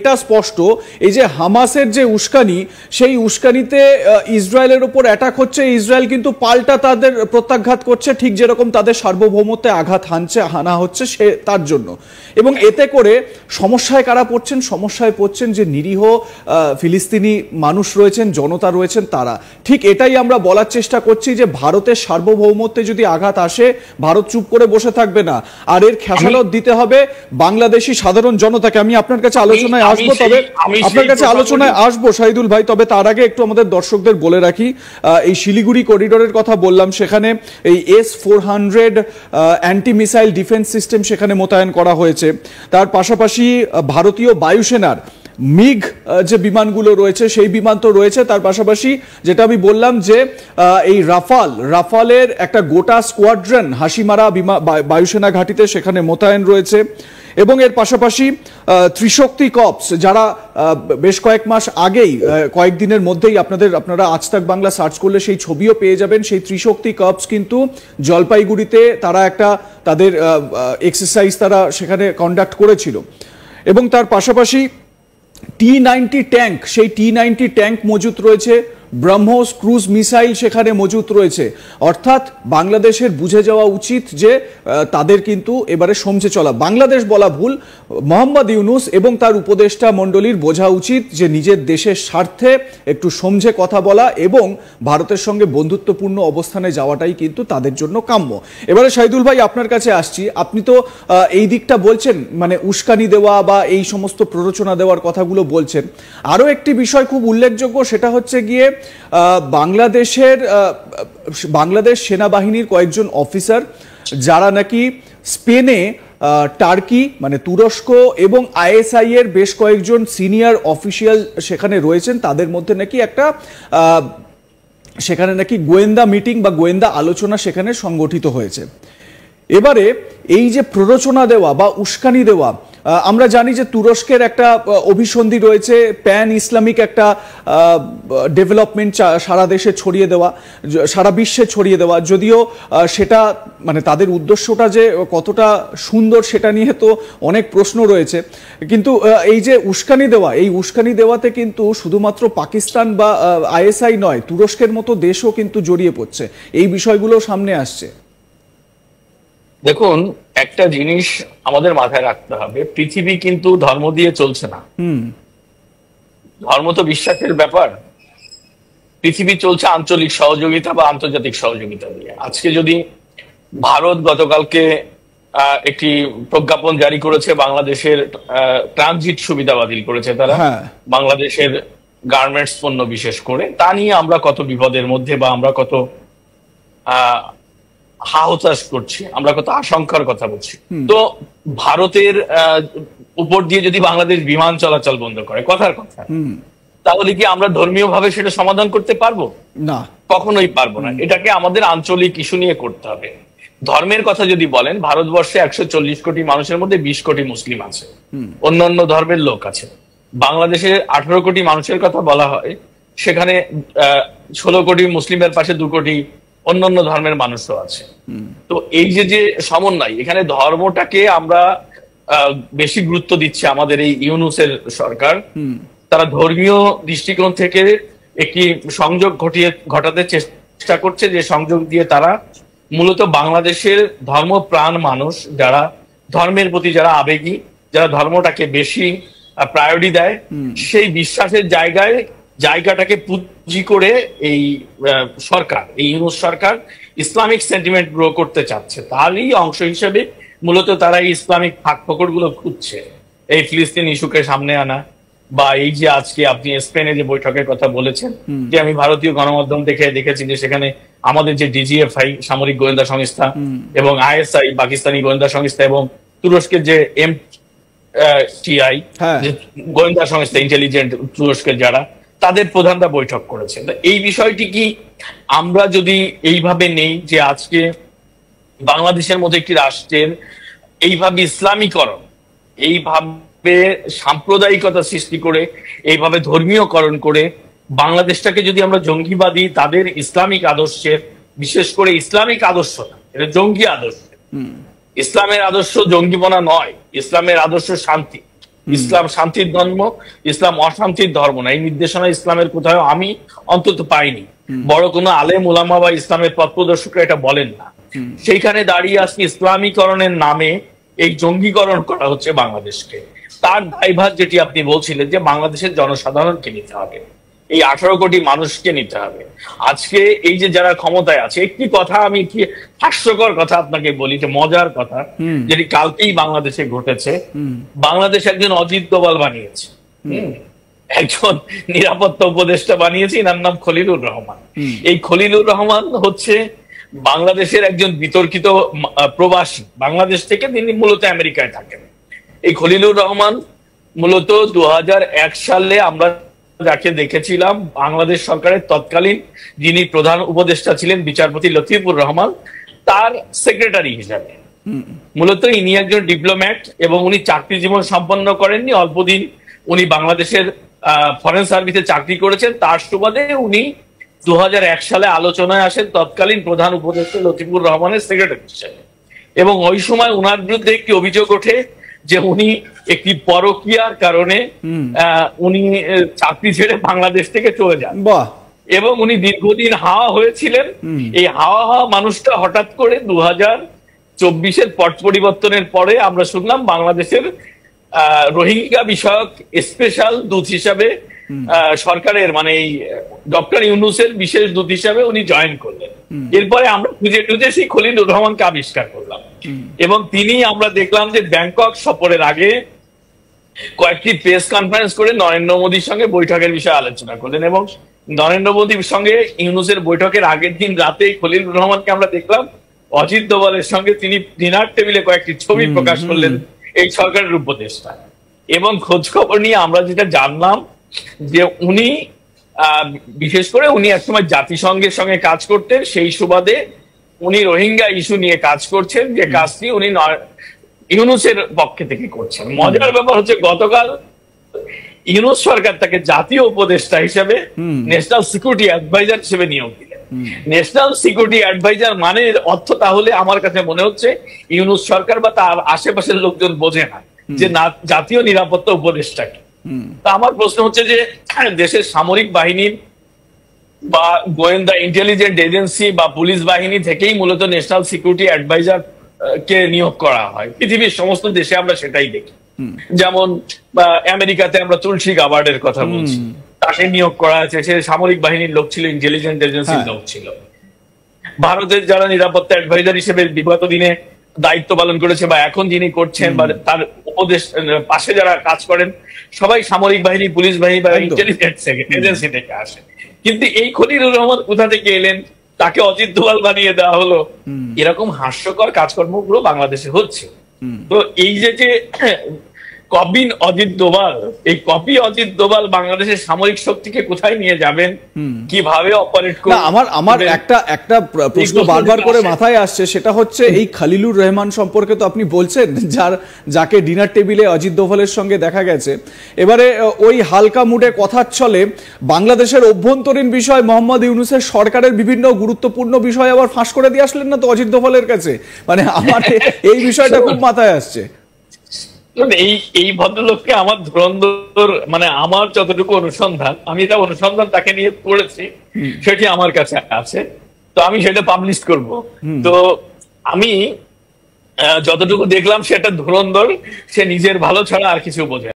এটা স্পষ্ট, এই যে হামাসের যে উস্কানি, সেই উস্কানিতে ইসরায়েলের উপর অ্যাটাক হচ্ছে, ইসরায়েল কিন্তু পাল্টা তাদের প্রত্যাঘাত করছে, ঠিক যেরকম তাদের সার্বভৌমত্বে আঘাত হানা হচ্ছে সে তার জন্য। এবং এতে করে সমস্যায় কারা পড়ছেন? সমস্যায় পড়ছেন যে নিরীহ ফিলিস্তিনি মানুষ রয়েছেন, জনতা রয়েছেন তারা। ঠিক এটাই আমরা বলার চেষ্টা করছি যে ভারতের সার্বভৌমত্বে যদি আঘাত আসে, ভারত চুপ করে বসে থাকবে না, আর এর খেসারত দিতে হবে বাংলাদেশি সাধারণ জনতাকে। আমি আপনার কাছে আলোচনায় আসবো, তবে আপনার কাছে আলোচনায় আসবো শাহিদুল ভাই, তবে তার আগে একটু আমাদের দর্শকদের বলে রাখি, এই শিলিগুড়ি করিডোরের কথা বললাম, সেখানে এই S-400 anti missile defence system সেখানে মোতায়েন করা হয়েছে। তার পাশাপাশি ভারতীয় বায়ুসেনার মিগ যে বিমানগুলো রয়েছে সেই বিমান তো রয়েছে, তার পাশাপাশি যেটা আমি বললাম যে এই রাফালের একটা গোটা স্কোয়াড্রন হাসিমারা বায়ুসেনা ঘাঁটিতে সেখানে মোতায়েন রয়েছে। এবং এর পাশাপাশি ত্রিশক্তি কর্পস, যারা বেশ কয়েক মাস আগেই, কয়েকদিনের মধ্যেই আপনারা আজ তাক বাংলা সার্চ করলে সেই ছবিও পেয়ে যাবেন, সেই ত্রিশক্তি কর্পস কিন্তু জলপাইগুড়িতে তারা একটা তাদের এক্সারসাইজ তারা সেখানে কন্ডাক্ট করেছিল। এবং তার পাশাপাশি T-90 ট্যাঙ্ক, সেই T-90 ট্যাঙ্ক মজুত রয়েছে, ব্রহ্মোস ক্রুজ মিসাইল সেখানে মজুত রয়েছে। অর্থাৎ বাংলাদেশের বুঝে যাওয়া উচিত যে তাদের কিন্তু এবারে সমঝে চলা, বাংলাদেশ বলা ভুল, মোহাম্মদ ইউনুস এবং তার উপদেষ্টা মণ্ডলীর বোঝা উচিত যে নিজের দেশের স্বার্থে একটু সমঝে কথা বলা এবং ভারতের সঙ্গে বন্ধুত্বপূর্ণ অবস্থানে যাওয়াটাই কিন্তু তাদের জন্য কাম্য। এবারে শাহিদুল ভাই আপনার কাছে আসছি, আপনি তো এই দিকটা বলছেন, মানে উস্কানি দেওয়া বা এই সমস্ত প্ররোচনা দেওয়ার কথাগুলো বলছেন। আরও একটি বিষয় খুব উল্লেখযোগ্য, সেটা হচ্ছে গিয়ে বাংলাদেশ সেনাবাহিনীর কয়েকজন অফিসার যারা নাকি স্পেনে, টার্কি মানে তুরস্ক এবং ISI এর বেশ কয়েকজন সিনিয়র অফিসিয়াল সেখানে রয়েছেন, তাদের মধ্যে নাকি একটা সেখানে নাকি গোয়েন্দা মিটিং বা গোয়েন্দা আলোচনা সেখানে সংগঠিত হয়েছে। এবারে এই যে প্ররোচনা দেওয়া বা উস্কানি দেওয়া, আমরা জানি যে তুরস্কের একটা অভিসন্ধি রয়েছে, প্যান ইসলামিক একটা ডেভেলপমেন্ট সারা দেশে ছড়িয়ে দেওয়া, সারা বিশ্বে ছড়িয়ে দেওয়া, যদিও সেটা মানে তাদের উদ্দেশ্যটা যে কতটা সুন্দর সেটা নিয়ে তো অনেক প্রশ্ন রয়েছে। কিন্তু এই যে উস্কানি দেওয়া, এই উস্কানি দেওয়াতে কিন্তু শুধুমাত্র পাকিস্তান বা ISI নয়, তুরস্কের মতো দেশও কিন্তু জড়িয়ে পড়ছে, এই বিষয়গুলো সামনে আসছে। দেখুন, একটা জিনিস আমাদের মাথায় রাখতে হবে, পৃথিবী কিন্তু ধর্ম দিয়ে চলছে না। ধর্ম তো বিশ্বাসের ব্যাপার। পৃথিবী চলছে আঞ্চলিক সহযোগিতা বা আন্তর্জাতিক সহযোগিতা দিয়ে। আজকে যদি ভারত গতকালকে একটি প্রজ্ঞাপন জারি করেছে, বাংলাদেশের ট্রানজিট সুবিধা বাতিল করেছে তারা, বাংলাদেশের গার্মেন্টস পণ্য বিশেষ করে, তা নিয়ে আমরা কত বিপদের মধ্যে বা আমরা কত হাহতাশ করছি, আমরা কত আশঙ্কার কথা বলছি। তো ভারতের উপর দিয়ে যদি বাংলাদেশ বিমান চলাচল বন্ধ করে, কথার কথা, তাহলে কি আমরা ধর্মীয় ভাবে সেটা সমাধান করতে পারবো? না, কখনোই পারবো না। এটাকে আমাদের আঞ্চলিক ইস্যু নিয়ে করতে হবে। ধর্মের কথা যদি বলেন, ভারতবর্ষে 140 কোটি মানুষের মধ্যে 20 কোটি মুসলিম আছে, অন্যান্য ধর্মের লোক আছে। বাংলাদেশে 18 কোটি মানুষের কথা বলা হয়, সেখানে 16 কোটি মুসলিমের পাশে 2 কোটি অন্যান্য ধর্মের মানুষও আছে। তো এই যে সমন্বয়, এখানে ধর্মটাকে আমরা বেশি গুরুত্ব দিচ্ছে আমাদের এই ইউনূসের সরকার। তারা ধর্মীয় দৃষ্টিকোণ থেকে একটি সংযোগ ঘটাতে চেষ্টা করছে, যে সংযোগ দিয়ে তারা মূলত বাংলাদেশের ধর্মপ্রাণ মানুষ, যারা ধর্মের প্রতি যারা আবেগী, যারা ধর্মটাকে বেশি প্রায়োরিটি দেয়, সেই বিশ্বাসের জায়গাটাকে পুঁজি করে এই সরকার, এই ইউনূস সরকার ইসলামিক সেন্টিমেন্ট গ্রো করতে চাচ্ছে। তারই অংশ হিসেবে মূলত তারা এই ইসলামিক ফাঁকফোকর গুলো খুঁজছে, এই ফিলিস্তিন ইস্যুকে সামনে আনা, বা এই যে আজকে আপনি স্পেনে যে বৈঠকের কথা বলেছেন, যে আমি ভারতীয় গণমাধ্যম দেখেছি যে সেখানে আমাদের যে DGFI সামরিক গোয়েন্দা সংস্থা এবং ISI পাকিস্তানি গোয়েন্দা সংস্থা এবং তুরস্কের যে MTI গোয়েন্দা সংস্থা, ইন্টেলিজেন্ট তুরস্কের যারা, তাদের প্রধানরা বৈঠক করেছে। এই বিষয়টি কি আমরা যদি এইভাবে নেই যে আজকে বাংলাদেশের মতো একটি রাষ্ট্রের এইভাবে ইসলামীকরণ, এইভাবে সাম্প্রদায়িকতা সৃষ্টি করে, এইভাবে ধর্মীয়করণ করে বাংলাদেশটাকে যদি আমরা জঙ্গিবাদী, তাদের ইসলামিক আদর্শের, বিশেষ করে ইসলামিক আদর্শ না, এটা জঙ্গি আদর্শ, ইসলামের আদর্শ জঙ্গিপনা নয়, ইসলামের আদর্শ শান্তি, ইসলাম শান্তির ধর্ম, ইসলাম অশান্তির ধর্ম না, এই নির্দেশনা ইসলামের কোথাও আমি অন্তত পাইনি। বড় কোনো আলেম ওলামা বা ইসলামের পথ প্রদর্শকরা এটা বলেন না। সেইখানে দাঁড়িয়ে আজকে ইসলামীকরণের নামে এই জঙ্গিকরণ করা হচ্ছে বাংলাদেশকে। তার দায়ভার যেটি আপনি বলছিলেন যে বাংলাদেশের জনসাধারণকে নিতে হবে, এই 18 কোটি মানুষকে নিতে হবে। আজকে এই যে যারা ক্ষমতায় আছে, একটি কথা আমি কি হাস্যকর কথা আপনাকে বলি, যে মজার কথা, যেটি কালকেই বাংলাদেশে ঘটেছে। বাংলাদেশ একজন অজিত দোভাল বানিয়েছে, একজন নিরাপত্তা উপদেষ্টা বানিয়েছে, এনার নাম খলিলুর রহমান। এই খলিলুর রহমান হচ্ছে বাংলাদেশের একজন বিতর্কিত প্রবাসী, বাংলাদেশ থেকে তিনি মূলত আমেরিকায় থাকেন। এই খলিলুর রহমান মূলত 2001 সালে আমরা যাকে দেখেছিলাম বাংলাদেশ সরকারের তৎকালীন যিনি প্রধান উপদেষ্টা ছিলেন বিচারপতি লতিফুর রহমান, তার সেক্রেটারি হিসাবে। মূলত ইনি একজন ডিপ্লোম্যাট এবং উনি চাকরি জীবন সম্পন্ন করেননি, অল্পদিন উনি বাংলাদেশের ফরেন সার্ভিসে চাকরি করেছেন। তার সুবাদে উনি 2001 সালে আলোচনায় আসেন তৎকালীন প্রধান উপদেষ্টা লতিফুর রহমানের সেক্রেটারি হিসেবে। এবং ওই সময় উনার বিরুদ্ধে একটি অভিযোগ ওঠে যে উনি একটি পরকীয়ার কারণে উনি চাকরি ছেড়ে বাংলাদেশ থেকে চলে যান, এবং উনি দীর্ঘদিন হাওয়া হয়েছিলেন। এই হাওয়া মানুষটা হঠাৎ করে 2024-এর পট পরিবর্তনের পরে আমরা শুনলাম বাংলাদেশের রোহিঙ্গা বিষয়ক স্পেশাল দূত হিসাবে সরকারের, মানে এই ডক্টর ইউনূসের বিশেষ দূত হিসাবে উনি জয়েন করলেন। এরপরে আমরা খুঁজে খুঁজে সেই খলিলুর রহমানকে আবিষ্কার করলাম, এবং তিনি আমরা দেখলাম যে ব্যাংকক সফরের আগে কয়েকটি প্রেস কনফারেন্স করে নরেন্দ্র মোদীর সঙ্গে বৈঠকের বিষয়ে আলোচনা করলেন। এবং নরেন্দ্র মোদীর সঙ্গে ইউনূসের বৈঠকের আগের দিন রাতে খলিলুর রহমানকে আমরা দেখলাম অজিত দোভালের সঙ্গে তিনি ডিনার টেবিলে কয়েকটি ছবি প্রকাশ করলেন এই সরকারের উপদেষ্টা। এবং খোঁজ খবর নিয়ে আমরা যেটা জানলাম যে উনি বিশেষ করে উনি একসময় জাতিসংঘের সঙ্গে কাজ করতেন, সেই সুবাদে উনি রোহিঙ্গা ইস্যু নিয়ে কাজ করছেন, যে কাজটি উনি ইউনূসের পক্ষে থেকে করছেন। মজার ব্যাপার হচ্ছে গতকাল ইউনূস সরকার তাকে জাতীয় উপদেষ্টা হিসেবে ন্যাশনাল সিকিউরিটি অ্যাডভাইজার হিসেবে নিয়োগ দিলেন। ন্যাশনাল সিকিউরিটি অ্যাডভাইজার মানে অর্থ তাহলে আমার কাছে মনে হচ্ছে ইউনূস সরকার বা তার আশেপাশের লোকজন বোঝে না যে জাতীয় নিরাপত্তা উপদেষ্টাকে। তা আমার প্রশ্ন হচ্ছে যে দেশের সামরিক বাহিনীর বা গোয়েন্দা ইন্টেলিজেন্স এজেন্সি বা পুলিশ বাহিনী থেকেই মূলত ন্যাশনাল সিকিউরিটি অ্যাডভাইজার কে নিয়োগ করা হয়। পৃথিবীর সমস্ত দেশে আমরা সেটাই দেখি। যেমন আমেরিকাতে আমরা তুলসী গাবার্ডের কথা বলছি, তাকে নিয়োগ করা আছে, সে সামরিক বাহিনীর লোক ছিল, ইন্টেলিজেন্স এজেন্সির লোক ছিল। ভারতের যারা নিরাপত্তা অ্যাডভাইজার হিসেবে বিগত দিনে দায়িত্ব পালন করেছে বা এখন যিনি করছেন বা তার উপদেশ পাশে যারা কাজ করেন সবাই সামরিক বাহিনী, পুলিশ বাহিনী বা ইন্টেলিজেন্স এজেন্সি থেকে আসে। কিন্তু এই খলিলুর রহমান কোথা থেকে এলেন, তাকে অজিত দোভাল বানিয়ে দেওয়া হলো। এরকম হাস্যকর কাজকর্মগুলো বাংলাদেশে হচ্ছে। তো এই যে কপি অজিত দোভাল, এই কপি অজিত দোভাল বাংলাদেশের সামরিক শক্তিকে কোথায় নিয়ে যাবেন, কিভাবে অপারেট করবেন? আমার একটা প্রশ্ন বারবার করে মাথায় আসছে, সেটা হচ্ছে এই খলিলুর রহমান সম্পর্কে তো আপনি বলছেন যাকে ডিনার টেবিলে অজিত দোভালের সঙ্গে দেখা গেছে। এবারে ওই হালকা মুডে কথার ছলে বাংলাদেশের অভ্যন্তরীণ বিষয়, মোহাম্মদ ইউনূসের সরকারের বিভিন্ন গুরুত্বপূর্ণ বিষয় আবার ফাঁস করে দিয়ে আসলেন না তো অজিত দোভালের কাছে? মানে আমার এই বিষয়টা খুব মাথায় আসছে। এই ভদ্রলোককে আমার ধুরন্ধর, মানে আমার যতটুকু অনুসন্ধান, আমি এটা অনুসন্ধান তাকে নিয়ে করেছি, সেটি আমার কাছে আছে, তো আমি সেটা পাবলিশ করব। তো আমি যতটুকু দেখলাম সেটা ধুরন্ধর, সে নিজের ভালো ছাড়া আর কিছু বোঝে।